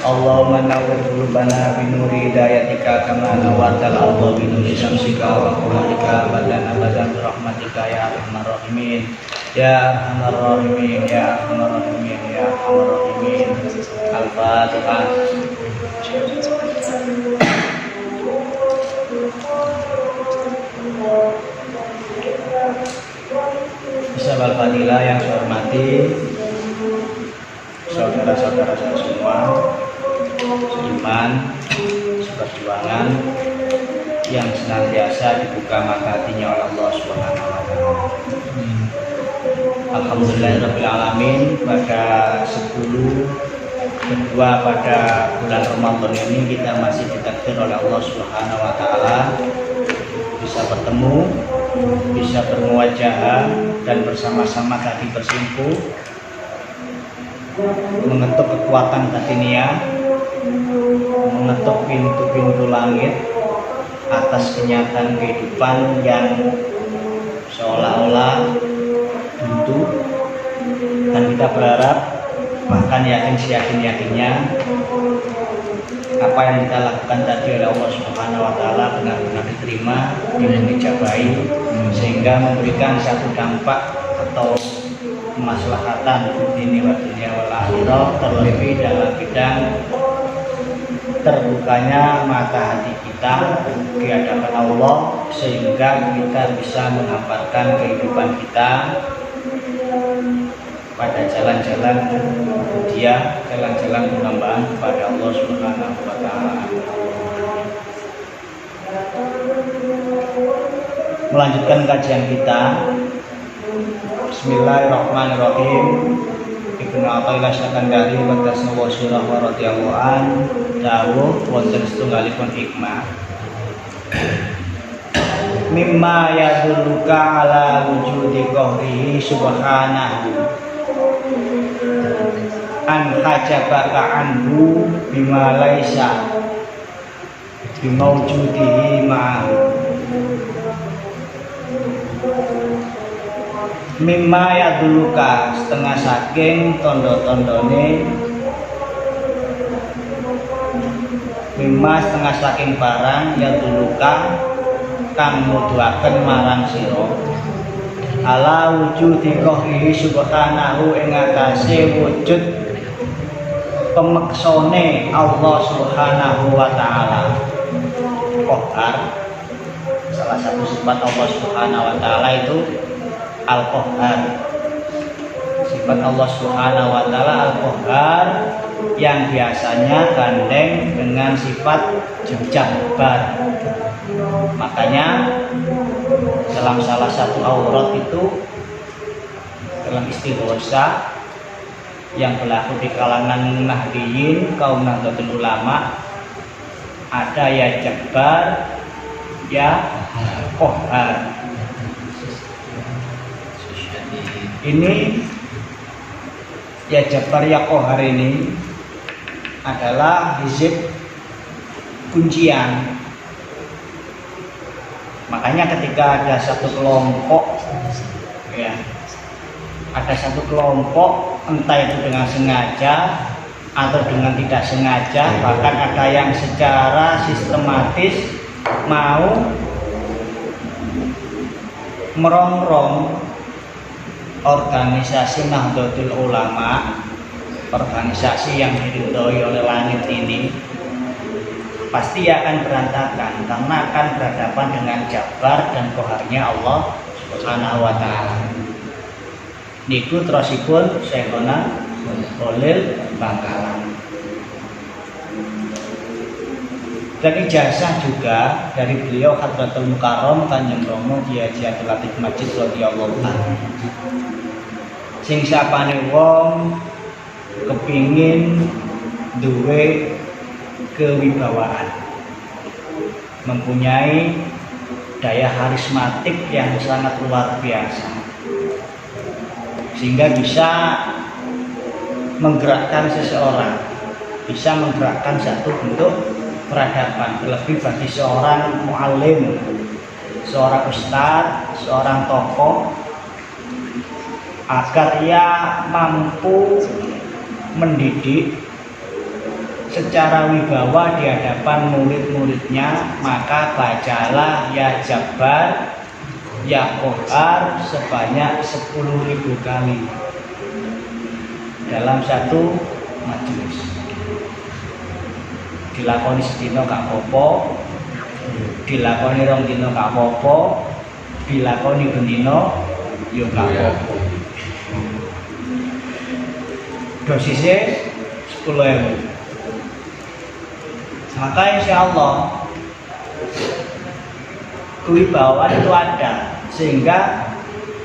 Allahumma nawwir qulubana bi nuri hidayatika kama nawwartal arda bi nuri syamsika wa qur'anika badana badan rahmatika ya arhamar rahimin ya arhamar rahimin ya arhamar rahimin ya arhamar rahimin. Al-Fatihah. Bismillah al-Fatilah yang saya hormati saudara-saudara saya semua, seiman, seperjuangan yang senantiasa dibuka mata hatinya oleh Allah Subhanahu wa Ta'ala. Alhamdulillahirabbil alamin, pada 10 kedua pada bulan Ramadan ini kita masih ditakdir oleh Allah Subhanahu wa Ta'ala bisa bertemu, bisa bermuwajahah dan bersama-sama tadi bersimpuh mengetuk kekuatan batiniah, mengetuk pintu-pintu langit atas kenyataan kehidupan yang seolah-olah buntu, dan kita berharap bahkan yakin seyakin-yakinnya apa yang kita lakukan tadi oleh Allah Subhanahu wa Ta'ala benar-benar diterima, dijabahi, sehingga memberikan satu dampak atau kemaslahatan ini wa dunia wal akhirah, terlebih dalam bidang terbukanya mata hati kita di hadapan Allah, sehingga kita bisa menghamparkan kehidupan kita pada jalan-jalan dia, jalan-jalan penambahan kepada Allah Subhanahu wa Ta'ala. Melanjutkan kajian kita. Bismillahirrahmanirrahim. Ibnu Athaillah Syakandari wa tasawwa surah wa radhiyallahu an dawuh wonten setunggalipun hikmah mimma yadulluka ala wujudi qahrihi subhanahu an hajabaka anhu bima laisa bimaujudihi ma'ahu. Mimma yaduluka, setengah saking tondo-tondone, mimma setengah saking barang yaduluka kang nuduhaken marang sira ala wujudi qahrihi subhanahu ing atase wujud pemeksone Allah Subhanahu wa Ta'ala. Qahar, salah satu sifat Allah Subhanahu wa Ta'ala itu Al-Qahhar. Sifat Allah Subhanahu wa Ta'ala Al-Qahhar yang biasanya gandeng dengan sifat Jabbar. Makanya dalam salah satu aurat itu, dalam istighosa yang berlaku di kalangan Nahdiyin, kaum Nahdlatul Ulama, ada ya Jabbar ya Qahhar. Ini ya Jabbar ya Qahhar ini adalah hizib kuncian. Makanya ketika ada satu kelompok, ya, ada satu kelompok, entah itu dengan sengaja atau dengan tidak sengaja, bahkan ada yang secara sistematis mau merongrong organisasi Nahdlatul Ulama, organisasi yang diridhoi oleh langit ini, pasti akan berantakan karena akan berhadapan dengan Jabbar dan Qahharnya Allah Subhanahu wa Ta'ala. Niku terosipun Syekhona Khalil Bangkalan. Dan ijazah juga dari beliau Hadratul Mukarram Kanjeng Rama Kyai Haji Abdul Latif Majid radhiyallahu anhu. Sing sapane wong kepingin duwe kewibawaan, mempunyai daya karismatik yang sangat luar biasa, sehingga bisa menggerakkan seseorang, bisa menggerakkan satu bentuk peradaban, terlebih bagi seorang muallim, seorang ustadz, seorang tokoh, agar ia mampu mendidik secara wibawa di hadapan murid-muridnya, maka bacalah ya Jabbar ya Qahar sebanyak 10.000 kali dalam satu majelis. Dilakoni sedina gak apa-apa, dilakoni rong dina gak apa-apa, dilakoni bendina yo gak apa-apa. Dosisnya 10.000. Maka insya Allah kewibawaan itu ada, sehingga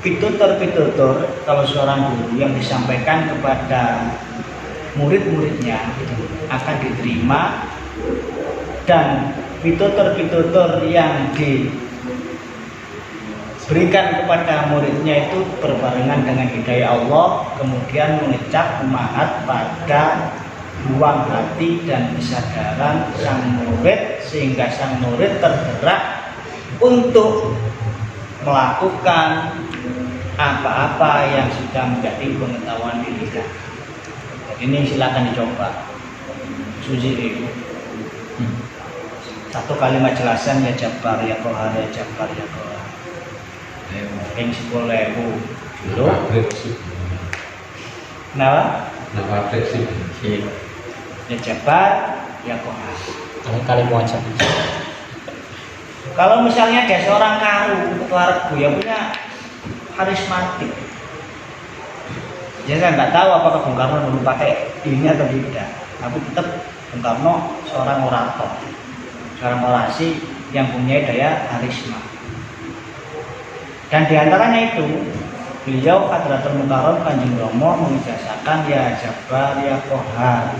pitutur-pitutur kalau seorang guru yang disampaikan kepada murid-muridnya akan diterima, dan pitutur-pitutur yang diberikan kepada muridnya itu berbarengan dengan hidayah Allah, kemudian mengecap semangat pada ruang hati dan kesadaran sang murid, sehingga sang murid tergerak untuk melakukan apa-apa yang sudah menjadi pengetahuan dirinya. Ini silakan dicoba. Suji satu kalimat jelasan ya Jabbar ya Qahar ya Jabbar ya Qahar. Yang 10.000 dulu. Kenapa? Nama fleksibel. Ya Jabbar ya Qahar. Kali muajab. Kalau misalnya dia seorang karu, ketua regu yang punya karismatik, ya saya nggak tahu apakah Bung Karno dulu pakai ini atau tidak, tapi tetap Bung Karno seorang orator, seorang orasi yang punya daya karisma. Dan diantaranya itu beliau Hadratul Mukarram Kanjeng Romo mengijazakan ya Jabbar ya Qahar.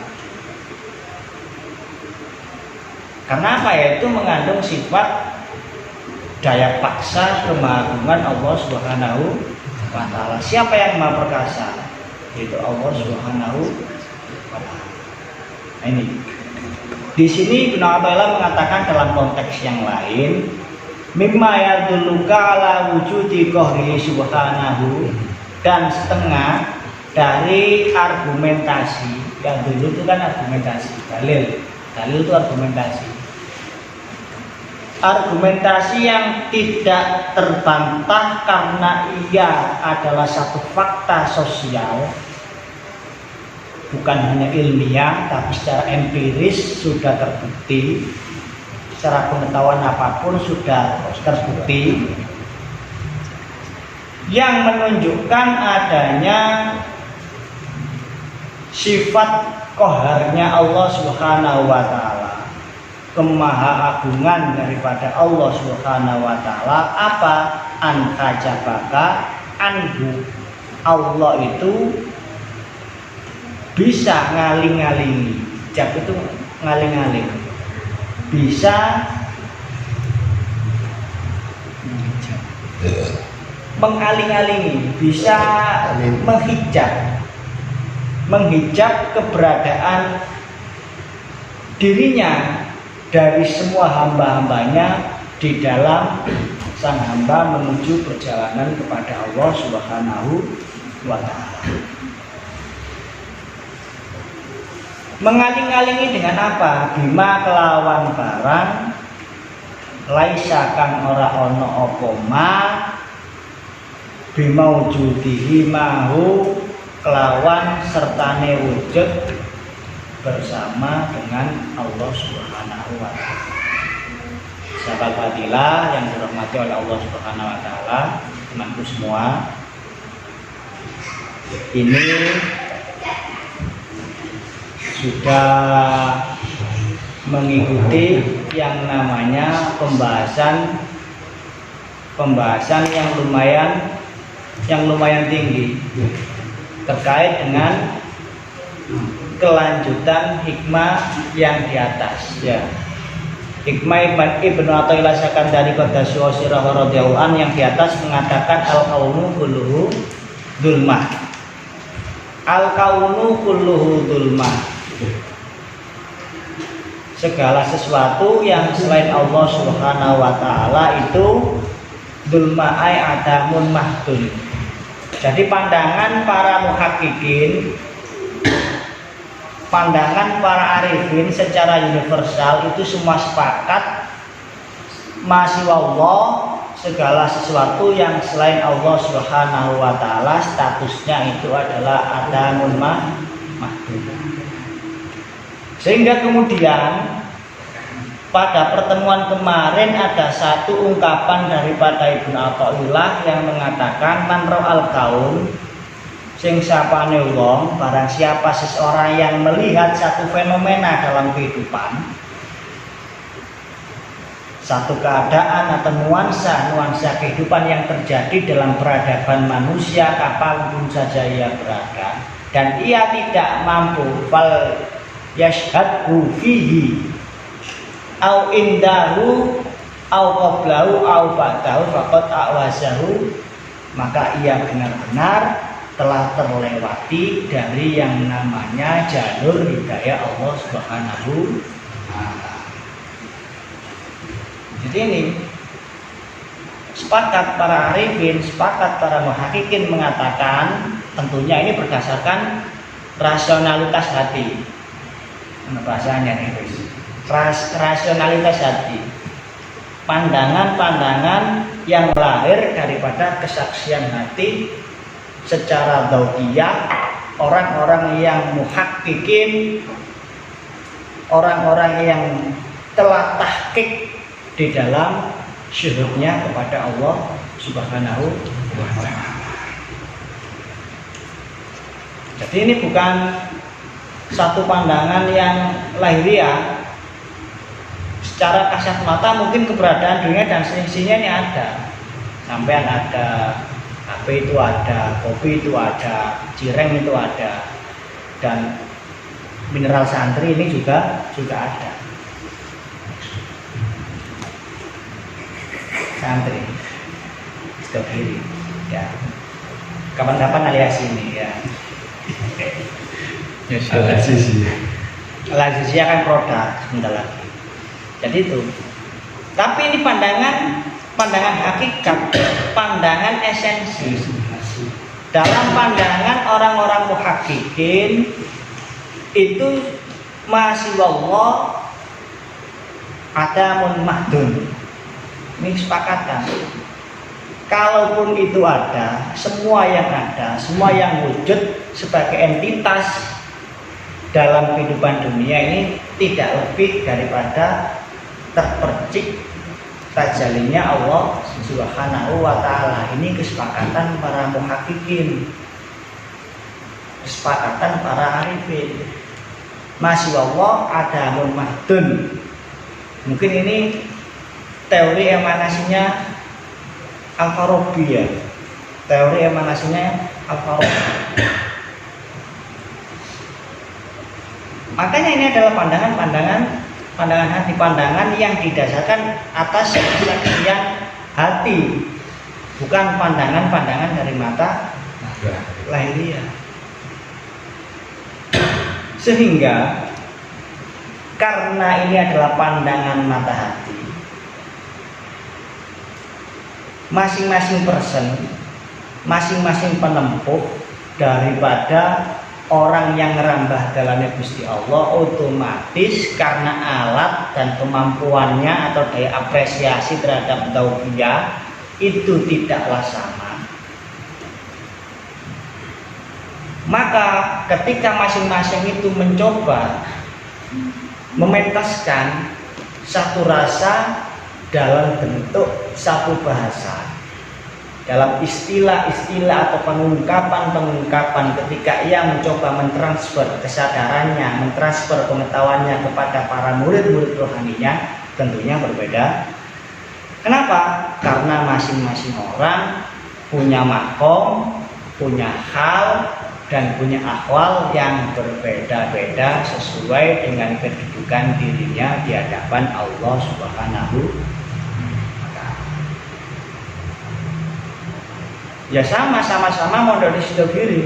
Karena apa ya? Itu mengandung sifat daya paksa kemahagungan Allah Subhanahu wa Ta'ala. Siapa yang maha perkasa? Yaitu Allah Subhanahu wa Ta'ala. Nah, ini di sini Ibnu Athaillah mengatakan dalam konteks yang lain, mimma yadulluka ala wujudi qahri subhanahu, dan setengah dari argumentasi. Yang dulu itu kan argumentasi, dalil itu argumentasi. Argumentasi yang tidak terbantah karena ia adalah satu fakta sosial, bukan hanya ilmiah tapi secara empiris sudah terbukti, secara pengetahuan apapun sudah terbukti, yang menunjukkan adanya sifat qaharnya Allah Subhanahu wa Ta'ala, kemahaagungan daripada Allah Subhanahu wa Ta'ala. Apa? An hajabaka anhu, Allah itu bisa ngaling-ngalingi. Jab itu ngaling-ngaling, bisa mengaling-alingi, bisa menghijab keberadaan dirinya dari semua hamba-hambanya di dalam sang hamba menuju perjalanan kepada Allah Subhanahu wa Ta'ala. Mengaling-alingi dengan apa? Bima kelawan barang laisa kang ora ono apa ma bima wujudihi mahu kelawan sertane wujud bersama dengan Allah Subhanahu wa Ta'ala. Sahabat fadilah yang dirahmati oleh Allah Subhanahu wa Ta'ala, temanku semua, ini sudah mengikuti yang namanya pembahasan yang lumayan tinggi terkait dengan kelanjutan hikmah yang di atas, ya. Hikmah Ibnu Athaillah Sakandari Qaddasyuhu sirrahu radhiyallahu an yang di atas mengatakan al-kaunu kulluhu dzulmah. Al-kaunu kulluhu dzulmah. Segala sesuatu yang selain Allah Subhanahu wa Ta'ala itu dzulmah ai adamun mahdun. Jadi pandangan para muhaqqiqin, pandangan para arifin secara universal itu semua sepakat masih Allah, segala sesuatu yang selain Allah Subhanahu wa taala statusnya itu adalah adamun mahdud. Sehingga kemudian pada pertemuan kemarin ada satu ungkapan daripada Ibnu Athaillah yang mengatakan man ra'al kaun sing sapane wong, barang siapa seseorang yang melihat satu fenomena dalam kehidupan, satu keadaan atau nuansa kehidupan yang terjadi dalam peradaban manusia kapanpun saja ia berada, dan ia tidak mampu fal yashhadhu fihi au indahu au qablahu au ba'dahu faqad awazahu, maka ia benar-benar telah terlewati dari yang namanya jalur hidayah Allah Subhanahu wa taala. Jadi ini sepakat para arifin, sepakat para muhakkikin mengatakan, tentunya ini berdasarkan rasionalitas hati. Bahasanya nih, rasionalitas hati, pandangan-pandangan yang lahir daripada kesaksian hati secara dzauqiyah, orang-orang yang muhakkikin, orang-orang yang telah tahqiq di dalam syuhudnya kepada Allah Subhanahu wa ta'ala. Jadi ini bukan satu pandangan yang lahiriah. Secara kasat mata mungkin keberadaan dunia dan seisinya ini ada. Sampean ada, HP itu ada, kopi itu ada, cireng itu ada, dan mineral santri ini juga ada. Santri, stok kiri, ya. Kapan-kapan alias ini, ya. Al-Azizi akan produk sebentar lagi. Jadi itu. Tapi ini pandangan hakikat, pandangan esensi. Dalam pandangan orang-orang muhakkikin itu masih Allah adamun mahdun. Ini kesepakatan. Kalaupun itu ada, semua yang wujud sebagai entitas dalam kehidupan dunia ini tidak lebih daripada terpercik tajalinya Allah Subhanahu wa ta'ala. Ini kesepakatan para muhakkikin, kesepakatan para arifin. Masih Allah adamun mahdun. Mungkin ini teori emanasinya Al-Farabi, ya. Teori emanasinya Al-Farabi. Makanya ini adalah pandangan hati, pandangan yang didasarkan atas kesaksian hati, bukan pandangan dari mata lahiriah. Sehingga karena ini adalah pandangan mata hati, masing-masing person, masing-masing penempuh daripada orang yang ngerambah dalamnya Gusti Allah, otomatis karena alat dan kemampuannya atau daya apresiasi terhadap dzauqiyah itu tidaklah sama. Maka ketika masing-masing itu mencoba mementaskan satu rasa dalam bentuk satu bahasa, dalam istilah-istilah atau pengungkapan ketika ia mencoba mentransfer kesadarannya, mentransfer pengetahuannya kepada para murid-murid rohaninya, tentunya berbeda. Kenapa? Karena masing-masing orang punya makom, punya hal, dan punya ahwal yang berbeda-beda sesuai dengan kedudukan dirinya di hadapan Allah Subhanahu. Ya sama-sama mondok di Sidogiri,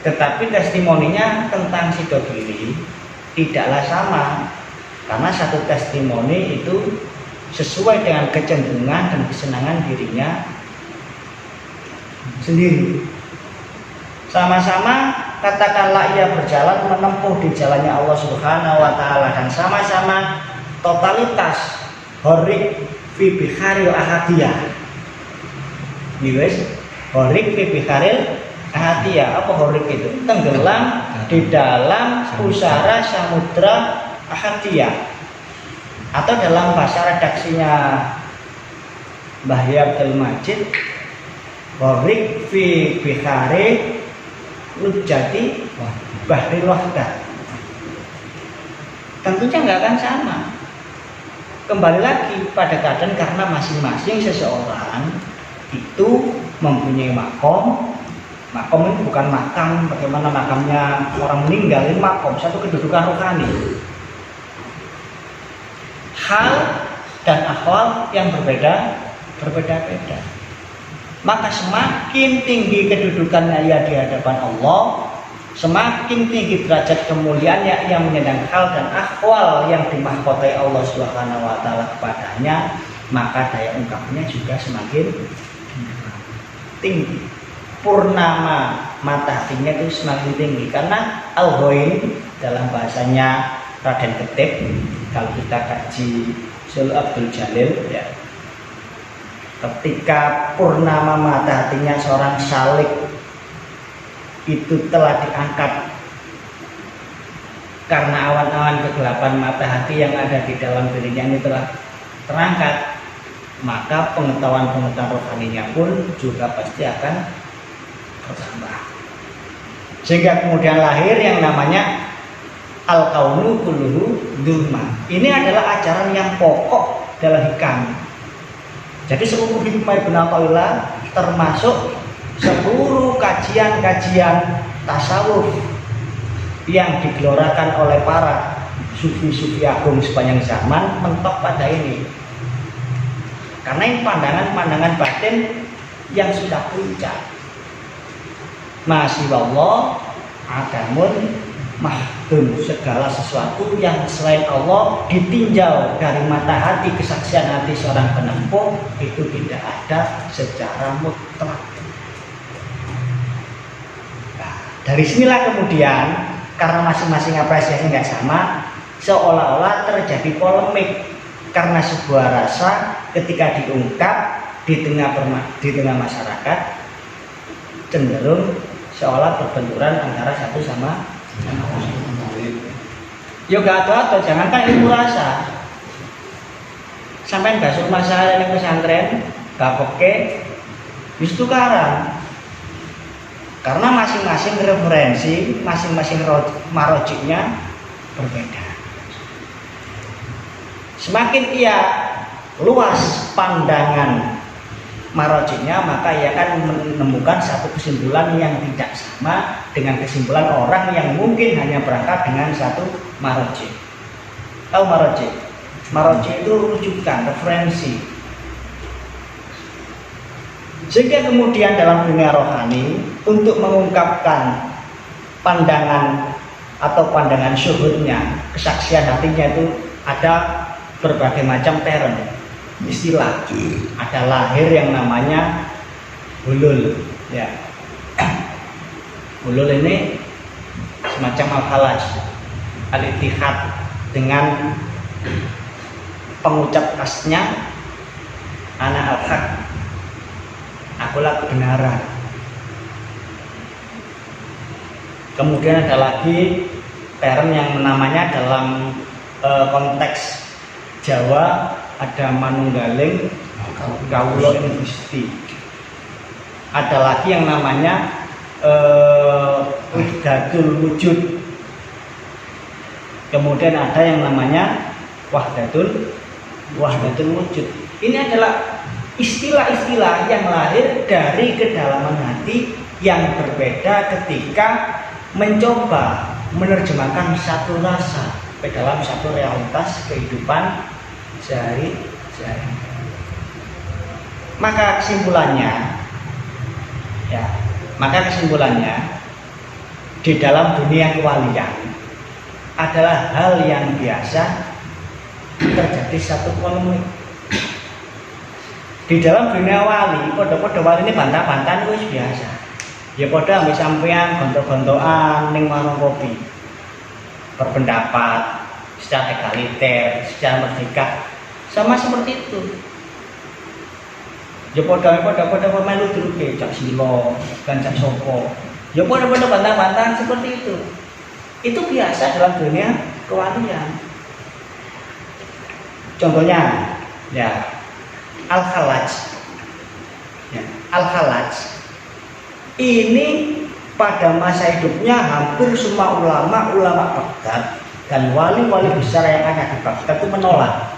tetapi testimoninya tentang Sidogiri tidaklah sama, karena satu testimoni itu sesuai dengan kecenderungan dan kesenangan dirinya sendiri. Sama-sama katakanlah ia berjalan menempuh di jalannya Allah Subhanahu wa taala dan sama-sama totalitas horik fi bikharil ahadiyah. Wis, horik fi bikharil ahadiyah. Apa horik itu? Tenggelam di dalam pusara samudra ahadiyah. Atau dalam bahasa redaksinya Mbah Abdul Majid, horik fi bikhari lujati bahril wahdah. Tentunya nggak akan sama. Kembali lagi pada keadaan karena masing-masing seseorang itu mempunyai makom. Makom itu bukan makam bagaimana makamnya orang meninggal, ini makom, satu kedudukan rohani. Hal dan akhwal yang berbeda-beda. Maka semakin tinggi kedudukannya ia di hadapan Allah, semakin tinggi derajat kemuliaannya ia menyandang hal dan akhwal yang dimahkotai Allah Subhanahu wa taala kepadanya, maka daya ungkapnya juga semakin tinggi. Purnama mata hatinya itu semakin tinggi karena al-ghain dalam bahasanya Raden Ketip, kalau kita kaji Syekh Abdul Jalil ya, ketika purnama mata hatinya seorang salik itu telah diangkat karena awan-awan kegelapan mata hati yang ada di dalam dirinya ini telah terangkat, maka pengetahuan-pengetahuan rohaninya pun juga pasti akan bertambah, sehingga kemudian lahir yang namanya al-kaunu kulluhu dzulma. Ini adalah ajaran yang pokok dalam hikam. Jadi seluruh hikmah Ibnu Athaillah termasuk seluruh kajian-kajian tasawuf yang digelorakan oleh para sufi-sufi agung sepanjang zaman mentok pada ini. Karena ini pandangan-pandangan batin yang sudah puncak. Masih wallah adamun mahdun, segala sesuatu yang selain Allah ditinjau dari mata hati, kesaksian hati seorang penempuh itu tidak ada secara mutlak. Nah, dari sinilah kemudian karena masing-masing apresiasi nggak sama, seolah-olah terjadi polemik karena sebuah rasa ketika diungkap di tengah masyarakat cenderung seolah berbenturan antara satu sama yo gak atau jangankan ilmu rasa, sampai gak suruh masalah di pesantren gak peke wis tukaran karena masing-masing referensi, masing-masing marojiknya berbeda. Semakin ia luas pandangan marojiknya, maka ia akan menemukan satu kesimpulan yang tidak sama dengan kesimpulan orang yang mungkin hanya berangkat dengan satu marojik. Tahu marojik? Marojik itu rujukan, referensi. Sehingga kemudian dalam dunia rohani untuk mengungkapkan pandangan atau pandangan syuhudnya, kesaksian hatinya itu ada berbagai macam term, istilah. Ada lahir yang namanya hulul ya. Hulul ini semacam al-khalaj, al-ittihad dengan pengucap khasnya ana al-haq, akulah kebenaran. Kemudian ada lagi term yang namanya dalam konteks Jawa ada manunggaling kawula ing Gusti. Ada lagi yang namanya wahdatul wujud. Kemudian ada yang namanya wahdatul wujud. Ini adalah istilah-istilah yang lahir dari kedalaman hati yang berbeda ketika mencoba menerjemahkan satu rasa ke dalam satu realitas kehidupan sehari-hari. Maka kesimpulannya di dalam dunia kewalian adalah hal yang biasa terjadi satu polemik. Di dalam dunia wali, podo-podo wali ini bantah-bantahan itu biasa. Ya padha ambek sampean gontok-gontokan ning warung kopi. Berpendapat secara egaliter, secara merdeka, sama seperti itu. Ya padha melu duruke cak silo, kan cak sopo. Ya padha bantah-bantahan seperti itu. Itu biasa dalam dunia kewalian. Contohnya, ya Al-Khalaj. Ya, Al-Khalaj ini pada masa hidupnya hampir semua ulama Baghdad dan wali-wali besar yang ada di Baghdad itu menolak.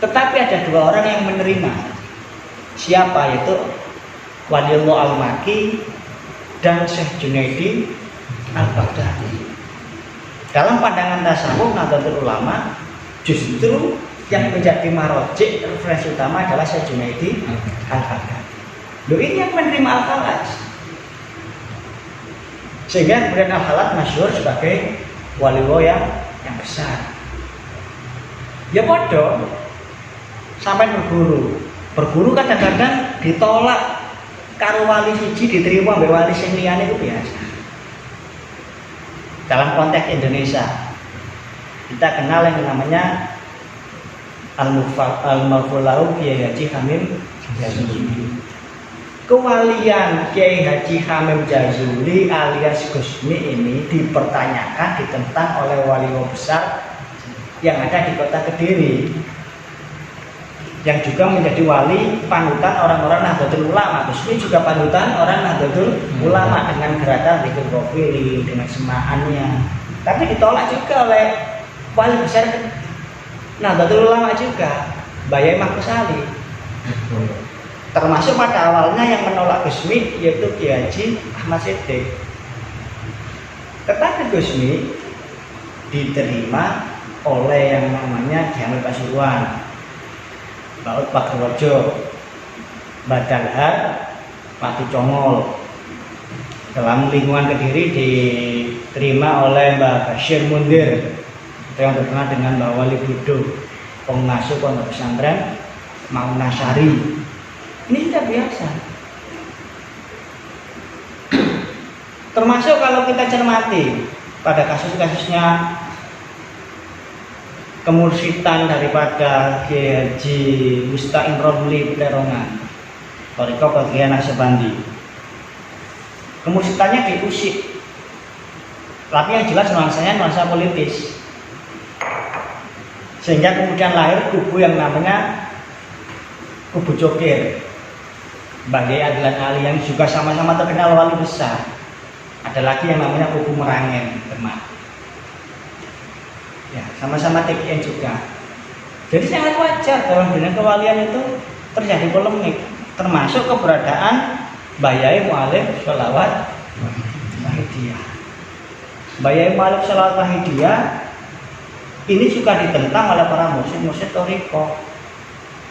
Tetapi ada dua orang yang menerima. Siapa? Yaitu Waliullah Al-Makki dan Syekh Junaidi Al-Baghdadi. Dalam pandangan tasawuf Nahdlatul Ulama, justru yang menjadi marojik referensi utama adalah Syekh Junaidi Al-Baghdadi. Loh, ini yang menerima Al-Khalaj. Sehingga kemudian Al-Khalaj masyhur sebagai waliullah yang besar. Ya bodoh, sampai berguru kadang-kadang ditolak karo wali siji diterima mbek wali sing liyane itu biasa. Dalam konteks Indonesia kita kenal yang namanya Al-Mufallahu Kiai Haji Hamim Jazuli. Kewalian Kiai Haji Hamim Jazuli alias Gusmi ini dipertanyakan, ditentang oleh wali besar yang ada di kota Kediri, yang juga menjadi wali panutan orang-orang Nahdlatul Ulama. Gusmi juga panutan orang Nahdlatul Ulama dengan gerakan Zikir Qofili, dengan semaannya. Tapi ditolak juga oleh wali besar Nahdlatul Ulama juga, Bayai Mahfuz Ali. Termasuk pada awalnya yang menolak Gusmi yaitu Kiai Haji Ahmad Siddiq. Tetapi Gusmi diterima oleh yang namanya Ki Hamil Pasuruan, Baut Pagrewojo, Badalhar, Pati Congol. Dalam lingkungan Kediri diterima oleh Mbah Bashir Mundir yang terkenal dengan Mbah Wali Budo, pengasuh pondok pesantren Maunasari. Ini sudah biasa. Termasuk kalau kita cermati pada kasus-kasusnya kemursitan daripada Kiai Haji Musta'in Romli Peterongan, Toriko bagian Naksabandi. Kemursitannya diusik, tapi yang jelas nuansa politis, sehingga kemudian lahir kubu yang namanya kubu Cokir, Mbah Adilan Ali yang juga sama-sama terkenal wali besar. Ada lagi yang namanya kubu Merangen, Demak. Ya, sama-sama TPN juga. Jadi sangat wajar dalam dunia kewalian itu terjadi polemik, termasuk keberadaan Mbah Yai Mu'alif Sholawat Wahidiyah. Mbah Yai Mu'alif Sholawat Wahidiyah ini juga ditentang oleh para mursyid Toriko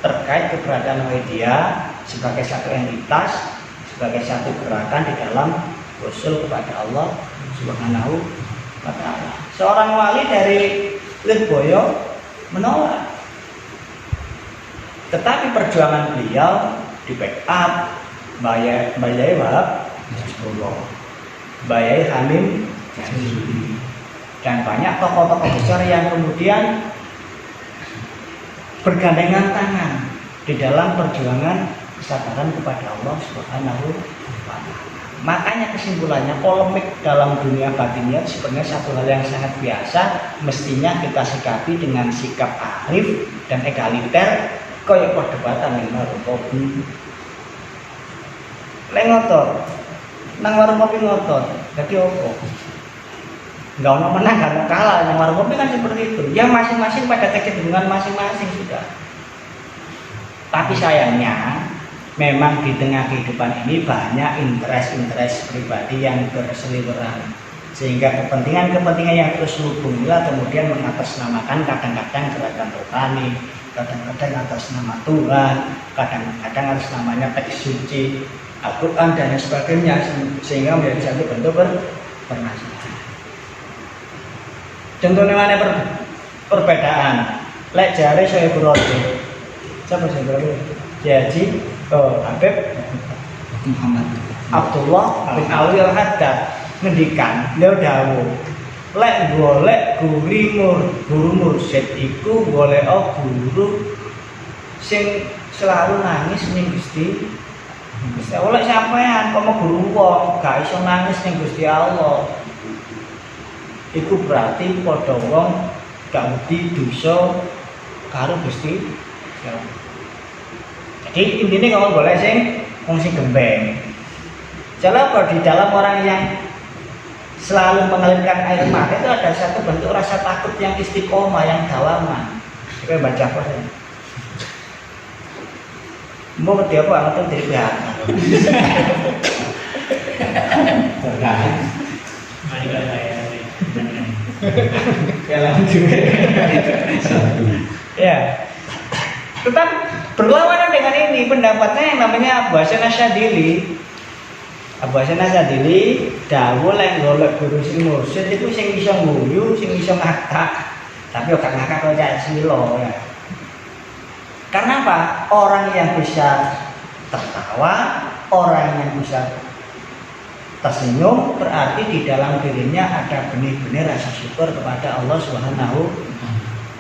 terkait keberadaan Wahidiyah sebagai satu entitas, sebagai satu gerakan di dalam usul kepada Allah Subhanahu wa Ta'ala. Seorang wali dari Lirboyo menolak, tetapi perjuangan beliau di backup Mbah Yai Wahab Nasrullah, Mbah Yai Hamim Jazuli, dan banyak tokoh-tokoh besar yang kemudian bergandengan tangan di dalam perjuangan kesadaran kepada Allah Subhanahu wa Ta'ala. Makanya kesimpulannya, polemik dalam dunia batiniat sebenarnya satu hal yang sangat biasa, mestinya kita sikapi dengan sikap arif dan egaliter, kaya perdebatan yang warung kopi. Lek ngotot, nang warung kopi ngotot, jadi opo? Enggak ono menang, enggak ono kalah. Nang warung kopi kan seperti itu. Ya masing-masing pada kecenderungan masing-masing sudah. Tapi sayangnya memang di tengah kehidupan ini banyak interest pribadi yang berseliweran, sehingga kepentingan-kepentingan yang terus hubungilah kemudian mengatasnamakan kadang-kadang gerakan rohani, kadang-kadang atas nama Tuhan, kadang-kadang atas namanya teks suci, Al-Quran dan sebagainya, sehingga menjadi satu bentuk permasalahan. Contohnya mana perbedaan? Lek jari saya berarti siapa saya berarti? Haji Habib Muhammad. Abdullah bin Ali Al-Haddad ngendikan, beliau dawuh, lek golek guru mursyid iku golek guru sing selalu nangis ning Gusti. Gusti Allah sampean kok mau guru wong gak iso nangis ning Gusti Allah. Iku berarti padha wong gak wedi dosa karo Gusti. Jadi intinya kalau boleh sing wong sing gembeng. Kalau di dalam orang yang selalu mengalirkan air mata itu ada satu bentuk rasa takut yang istiqomah, yang dawaman. Kita baca apa sih? Mau ngerti apa? Nonton dari pihak. Ya. Tetap berlawanan dengan ini pendapatnya yang namanya Abu Hasan Asyadili. Abu Hasan Asyadili dawuh lek golek guru sing mursyid itu sing iso nguyu, sing iso ngakak. Tapi ora ngakak kok cak silo ya. Karena apa? Orang yang bisa tertawa, orang yang bisa tersenyum berarti di dalam dirinya ada benih-benih rasa syukur kepada Allah Subhanahu.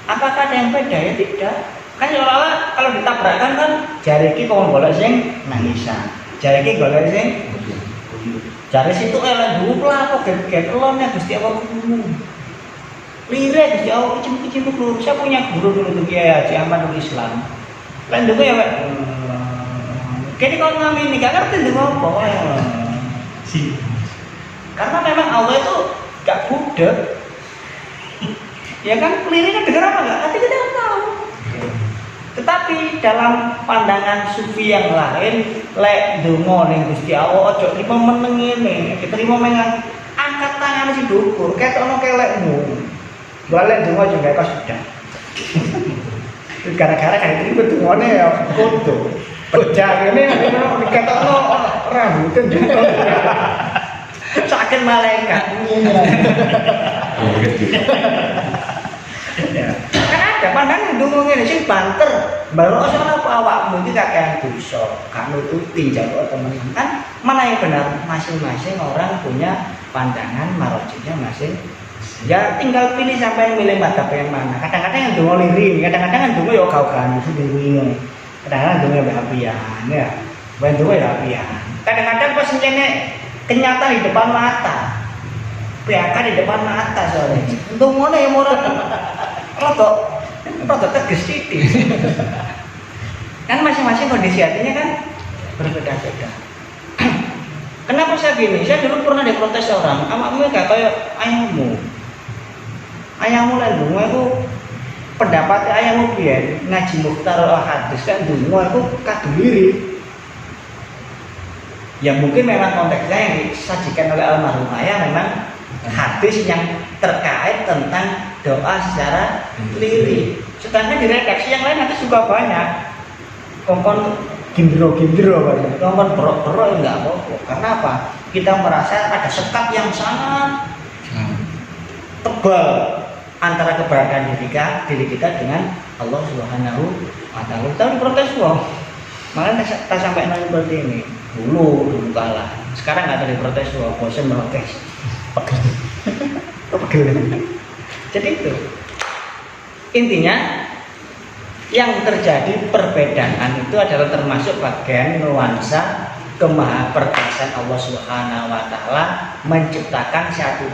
Apakah ada yang beda? Ya tidak. Kan seolah-olah kalau ditabrakkan kan jari iki kok golek sing nangisan. Jari iki golek sing jari situ elek dulu lah kok get-get elonnya Gusti Allah kumu. Lirik Gusti Allah kecil-kecil dulu. Saya punya guru dulu tuh Kiai Haji Amanul Islam. Lan dulu ya, Pak. Kene kok ngamini gak ngerti ndek apa. Si. Karena memang Allah itu gak budek. Ya kan liriknya dengar apa enggak? Tapi kita nggak tahu. Tetapi dalam pandangan sufi yang lain, lek donga ning Gusti Allah aja trimo meneng ngene, diterima menang angkat tangan si dukur, ketokno kelekmu. Balik donga juga kok sudah. Gara-gara kayak itu dongane ya kudu. Pejah ngene ketokno rambutnya dukur. Sakit malaikat. Ya. Karena ada pandangan dungu ngene sing banter, baru asal apa awakmu iki kakean dosa, gak nututi jaluk temen kan mana yang benar masing-masing orang punya pandangan marojinya masing. Ya tinggal pilih sampai milih madzhab yang mana. Kadang-kadang yang dungu lirik, kadang-kadang yang dungu ya kau-kauan sendiri. Kadang-kadang dungu ya apian ya. Bukan dungu ya apian. Kadang-kadang pas ngene kenyataan di depan mata. PHK di depan mata soalnya. Untung mana yang murah rada tegas titik. Kan masing-masing kondisi hatinya kan berbeda-beda. Kenapa saya gini? Saya dulu pernah diprotes orang, amakmu gak kayak ayahmu. Ayahmu lan dungo itu pendapat ayahmu biyen ngaji Mukhtar al-Hadis kan dungo itu kaduliri. Ya mungkin memang konteksnya yang disajikan oleh almarhum ayah memang hadis yang terkait tentang doa secara lirik. Sedangkan di redaksi yang lain nanti juga banyak kongkon gindro-gindro banyak, kongkon berok-berok enggak apa-apa. Karena apa? Kita merasa ada sekat yang sangat tebal antara keberadaan diri kita dengan Allah Subhanahu wa Ta'ala. Tapi protes wong. Makanya tak sampai nanya seperti ini. Dulu kalah. Sekarang nggak ada diprotes wong, bosan protes. Pegel. Jadi itu intinya yang terjadi perbedaan itu adalah termasuk bagian nuansa kemahaperkasaan Allah Subhanahu wa Ta'ala menciptakan satu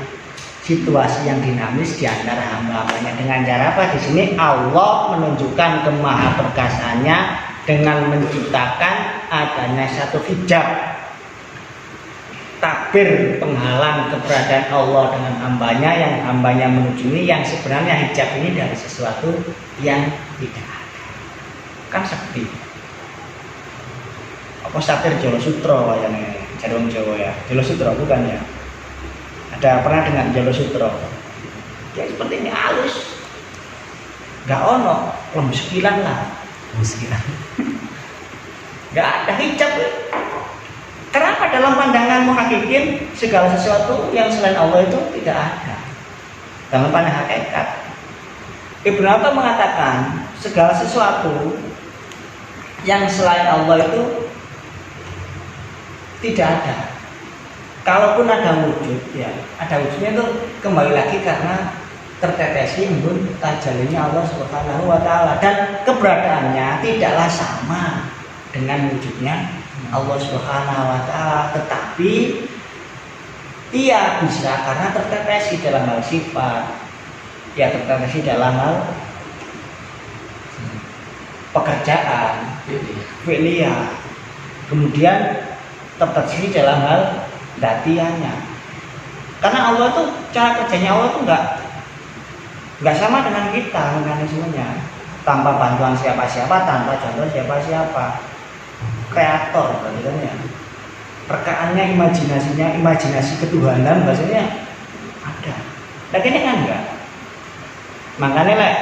situasi yang dinamis di antara hamba-hambanya. Dengan cara apa? Di sini Allah menunjukkan kemahaperkasaannya dengan menciptakan adanya satu hijab, takbir penghalang keberadaan Allah dengan hambanya, yang hambanya menuju ini, yang sebenarnya hijab ini dari sesuatu yang tidak ada. Kan sakti. Apa saktir Jolo Sutro yang Jarwong Jawa ya? Jolo Sutro bukan ya? Ada pernah dengar Jolo Sutro? Ya seperti ini halus. Gak ono, lemsekilan lah. Lemsekilan. Gak ada hijab. Kenapa dalam pandangan muhakkikin segala sesuatu yang selain Allah itu tidak ada dalam pandangan hakikat? Ibnu Abbas mengatakan segala sesuatu yang selain Allah itu tidak ada. Kalaupun ada wujud, ya ada wujudnya itu kembali lagi karena tertetesi embun tajalinya Allah Subhanahu wa Ta'ala, dan keberadaannya tidaklah sama dengan wujudnya Allah Subhanahu wa Ta'ala, tetapi ia bisa karena tertetesi dalam hal sifat, ya tertetesi dalam hal pekerjaan, fi'liyah, kemudian tertetesi dalam hal datiannya. Karena Allah itu, cara kerjanya Allah itu nggak sama dengan kita mekanismenya, tanpa bantuan siapa-siapa, tanpa contoh siapa-siapa, kreator berarti kan ya. Rekaannya, imajinasi ketuhanan bahasanya ada. Tapi ini kan enggak. Makanya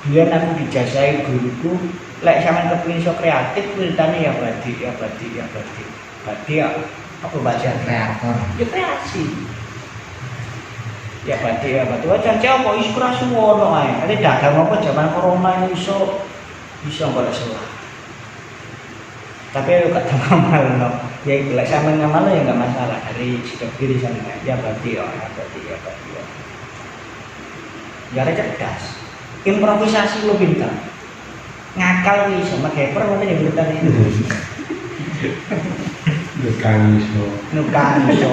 biar aku dijazai guruku, sampean kepengin iso kreatif, ceritane ya badi ya apa baca kreator. Ya kreasi. Ya badi wajan apa inspirasi wono ae. Nek dagang apa zaman corona ini iso golek salah. Tapi aku gak ngamal no. Ya lek sampean ngamal ya enggak masalah, dari sikap diri sampean. Ya badi ya. Ya cerdas. Improvisasi lo pintar. Ngakal iso mageper mungkin yang pintar itu. Nukan iso.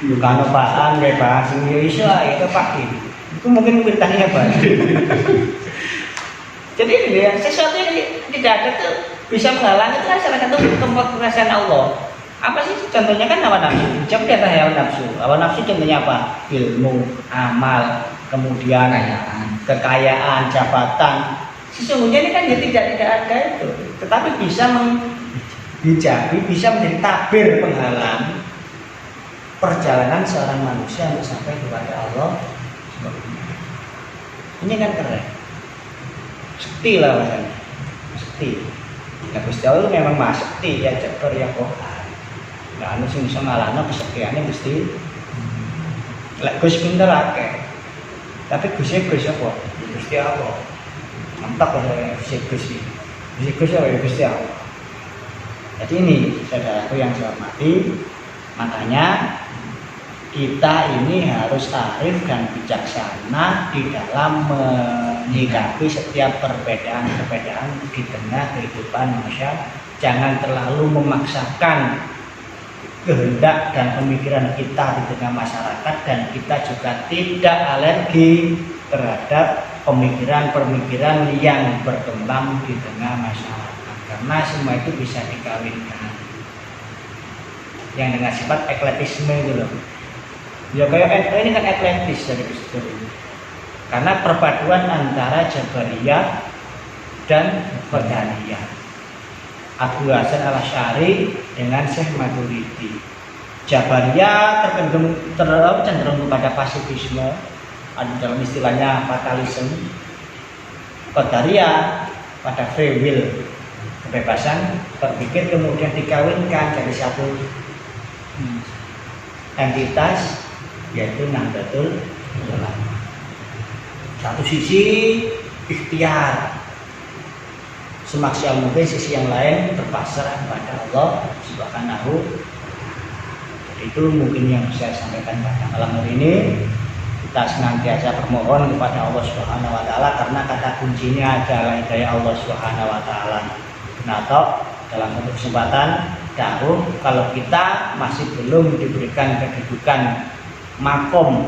Bukan apaan, bebas, iso itu pasti. Itu mungkin pintarnya apa? Jadi ini ya, sesuatu yang tidak ada tuh bisa menghalangi itu salah satu kekuasaan Allah. Apa sih contohnya kan hawa nafsu? Jawab di atas hawa nafsu. Hawa nafsu contohnya apa? Ilmu, amal, kemudian kekayaan, jabatan. Sesungguhnya ini kan ya tidak ada itu, tetapi bisa menghijabi, bisa menjadi tabir penghalang perjalanan seorang manusia untuk sampai kepada Allah. Ini kan keren. Sekti lah bahasanya. Sekti. Ya Gusti Allah memang Maha Sekti, ya Jabar ya Qahar. Lah anu sing iso ngalahno kesektiane Gusti. Lek Gus pinter akeh. Tapi Gus apa? Gusti apa? Mantap ya Gus. Gus ya Gusti Allah. Jadi ini saudaraku yang saya hormati, makanya kita ini harus arif dan bijaksana di dalam menyikapi setiap perbedaan-perbedaan di tengah kehidupan manusia. Jangan terlalu memaksakan kehendak dan pemikiran kita di tengah masyarakat, dan kita juga tidak alergi terhadap pemikiran-pemikiran yang berkembang di tengah masyarakat, karena semua itu bisa dikawinkan yang dengan sifat eklektisme itu loh. Ya kayak ini kan eklektis dari Gus, karena perpaduan antara Jabariyah dan Qadariyah, Abu Hasan Al-Asy'ari dengan Syekh Maturidi. Jabariyah cenderung kepada pasifisme, ada dalam istilahnya fatalisme. Qadariyah pada free will, kebebasan berpikir, kemudian dikawinkan jadi satu entitas, yaitu Nahdlatul Ulama. Satu sisi ikhtiar semaksimal mungkin, sisi yang lain berpasrah kepada Allah Subhanahu. Jadi itu mungkin yang saya sampaikan pada malam hari ini. Kita senantiasa bermohon kepada Allah Subhanahu wa Ta'ala, karena kata kuncinya adalah hidayah Allah Subhanahu wa Ta'ala. Nah, dalam satu kesempatan dahulu, kalau kita masih belum diberikan kedudukan makom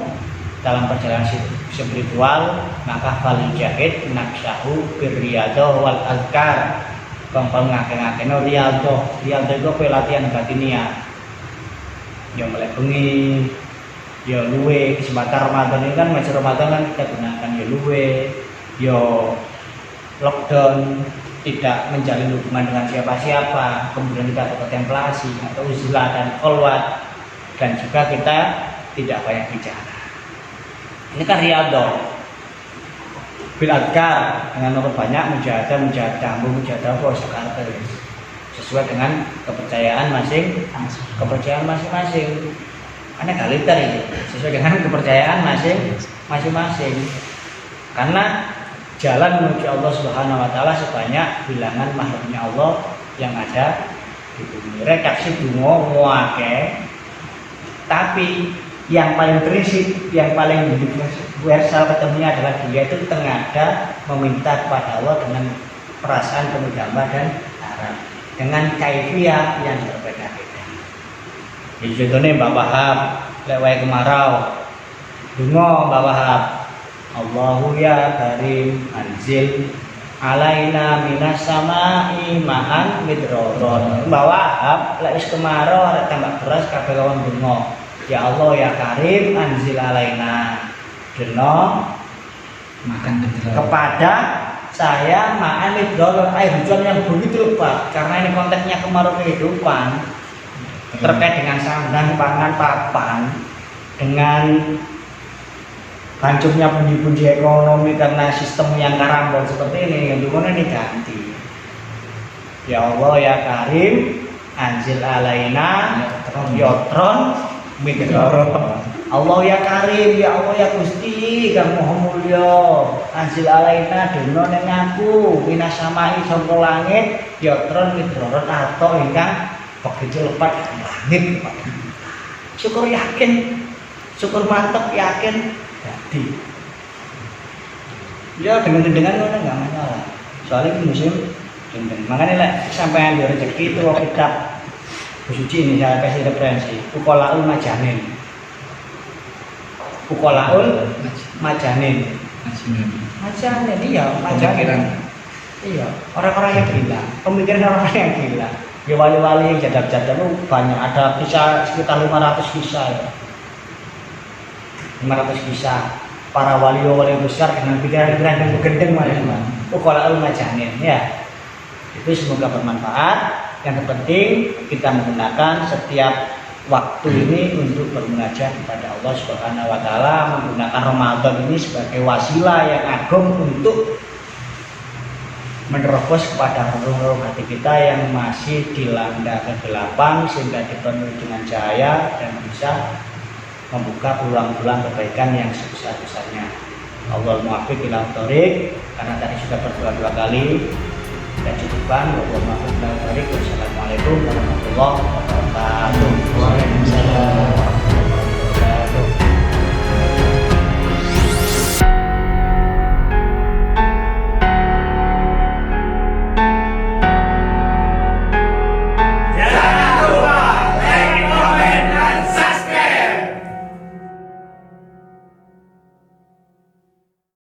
dalam perjalanan spiritual, maka falijahid nafsahu birriyadhah wal azkar. Bang ngake-ngakeno riyadhah itu pelatihan batiniah. Ya mulai bengi, ya luwe kesempatan Ramadan ini kan, masa Ramadan kan kita gunakan ya luwe, ya lockdown, tidak menjalin hubungan dengan siapa-siapa, kemudian kita kontemplasi atau uzlah dan kholwat, dan juga kita tidak banyak bicara. Ini kan riyadhah bil adkar, dengan nomor banyak mujahadah sesuai dengan kepercayaan masing-masing. Karena galiter itu sesuai dengan kepercayaan masing-masing. Karena jalan menuju Allah Subhanahu wa Ta'ala sebanyak bilangan makhluknya Allah yang ada di bumi. Redaksi donga muake, tapi yang paling prinsip, yang paling universal ketemunya adalah dia itu tengada meminta kepada Allah dengan perasaan penuh gambar dan harap dengan kaifiyah yang berbeda-beda. Jadi contohnya Mbak Wahab lewat kemarau, donga Mbak Wahab, Allahu ya karim anzil alaina minas samai ma'an midroron. Mbak Wahab lek wis kemarau arek tambah beras kabeh kawan donga, ya Allah ya karim anzil alaina deno makan beneran kepada saya ma'an midroron, air hujan yang begitu lebat, karena ini konteksnya kemarau kehidupan terkait dengan sandang pangan papan, dengan hancurnya pundi-pundi ekonomi karena sistem yang karambol seperti ini, yang dimana ini ganti. Ya Allah ya Karim anzil alaina yotron midroron. Allah ya Karim, ya Allah ya Gusti kang Maha Mulya, anzil alaina dono ning aku minas samai saka langit yotron midroron atau ingkang begitu lepat langit. Syukur yakin, syukur mantap yakin. Jadi ya dengan ngono enggak masalah. Soalnya ini musim gendeng. Makanya lah sampai ada rezeki itu kitab suci ini saya kasih referensi. Ukolaul Majanin. Ukolaul Majanin. Majanin iya, Majanin. Iya, orang-orang yang gila, pemikiran orang-orang yang gila. Ya wali-wali yang jadab-jadab itu banyak, ada kisah sekitar 500 kisah ya. 500 kisah para wali-wali besar dengan pikiran-pikiran yang gendeng macam-macam. Ukolaul Majanin ya. Itu semoga bermanfaat. Yang terpenting kita menggunakan setiap waktu ini untuk bermunajat kepada Allah Subhanahu wa taala, menggunakan Ramadan ini sebagai wasilah yang agung untuk menerobos kepada relung hati kita yang masih dilanda kegelapan sehingga dipenuhi dengan cahaya dan bisa membuka peluang-peluang kebaikan yang sebesar-besarnya. Allah muwaffiq ila thoriq, karena tadi sudah berdoa 2 kali dan cukupkan. Allah muwaffiq ila thoriq. Wassalamualaikum warahmatullahi wabarakatuh.